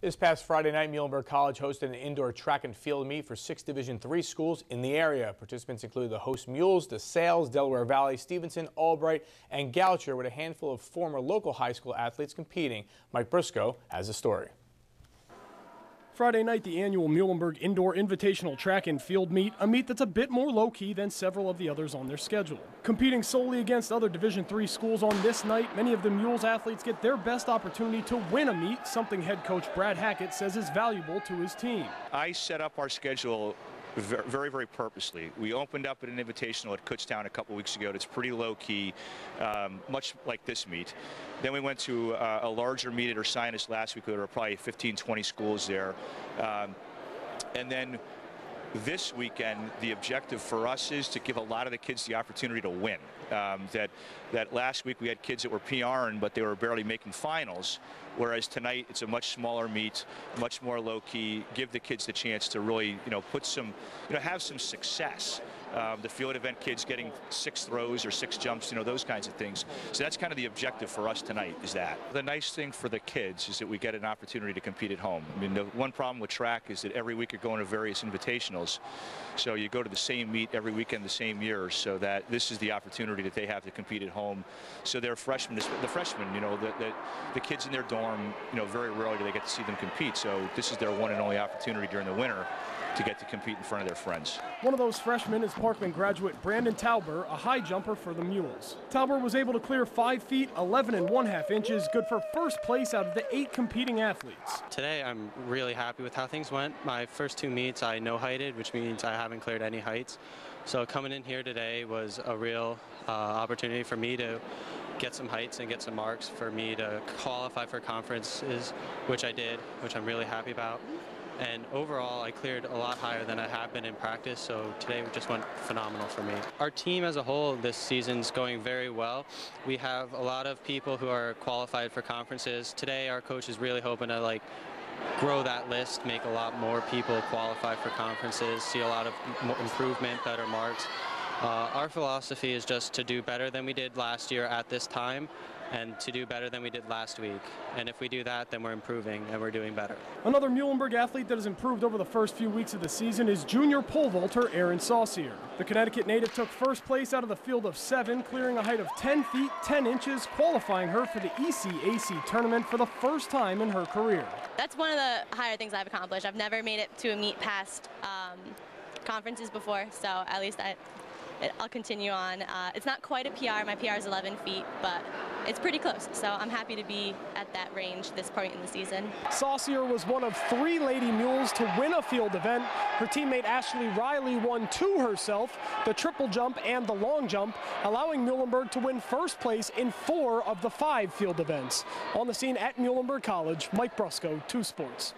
This past Friday night, Muhlenberg College hosted an indoor track and field meet for 6 Division III schools in the area. Participants included the host Mules, DeSales, Delaware Valley, Stevenson, Albright, and Goucher, with a handful of former local high school athletes competing. Mike Briscoe has the story. Friday night, the annual Muhlenberg Indoor Invitational Track and Field Meet, a meet that's a bit more low-key than several of the others on their schedule. Competing solely against other Division III schools on this night, many of the Mules athletes get their best opportunity to win a meet, something head coach Brad Hackett says is valuable to his team. I set up our schedule very, very purposely. We opened up at an invitational at Kutztown a couple weeks ago. It's pretty low-key, much like this meet. Then we went to a larger meet at Ursinus last week. There were probably 15, 20 schools there. And then this weekend, the objective for us is to give a lot of the kids the opportunity to win. That last week we had kids that were PRing, but they were barely making finals, whereas tonight it's a much smaller meet, much more low-key, give the kids the chance to really, put some, have some success. The field event kids getting 6 throws or 6 jumps, those kinds of things. So that's kind of the objective for us tonight, is that. The nice thing for the kids is that we get an opportunity to compete at home. I mean, the one problem with track is that every week you're going to various invitationals. So you go to the same meet every weekend the same year, so that this is the opportunity that they have to compete at home. So they're freshmen, the freshmen, the kids in their dorm, very rarely do they get to see them compete. So this is their one and only opportunity during the winter to get to compete in front of their friends. One of those freshmen is Parkland graduate Brandon Tauber, a high jumper for the Mules. Tauber was able to clear 5 feet, 11 1/2 inches, good for first place out of the 8 competing athletes. Today I'm really happy with how things went. My first 2 meets I no-heighted, which means I haven't cleared any heights. So coming in here today was a real opportunity for me to get some heights and get some marks for me to qualify for conferences, which I did, which I'm really happy about. And overall, I cleared a lot higher than I have been in practice, so today just went phenomenal for me. Our team as a whole this season's going very well. We have a lot of people who are qualified for conferences. Today, our coach is really hoping to grow that list, make a lot more people qualify for conferences, see a lot of improvement, better marks. Our philosophy is just to do better than we did last year at this time, and to do better than we did last week. And if we do that, then we're improving and we're doing better. Another Muhlenberg athlete that has improved over the first few weeks of the season is junior pole vaulter Aaron Saucier. The Connecticut native took first place out of the field of 7, clearing a height of 10 feet, 10 inches, qualifying her for the ECAC tournament for the first time in her career. That's one of the higher things I've accomplished. I've never made it to a meet past conferences before, so at least I'll continue on. It's not quite a PR. My PR is 11 feet, but it's pretty close. So I'm happy to be at that range this point in the season. Saucier was one of 3 Lady Mules to win a field event. Her teammate Ashley Riley won 2 herself, the triple jump and the long jump, allowing Muhlenberg to win first place in 4 of the 5 field events. On the scene at Muhlenberg College, Mike Briscoe, 2 Sports.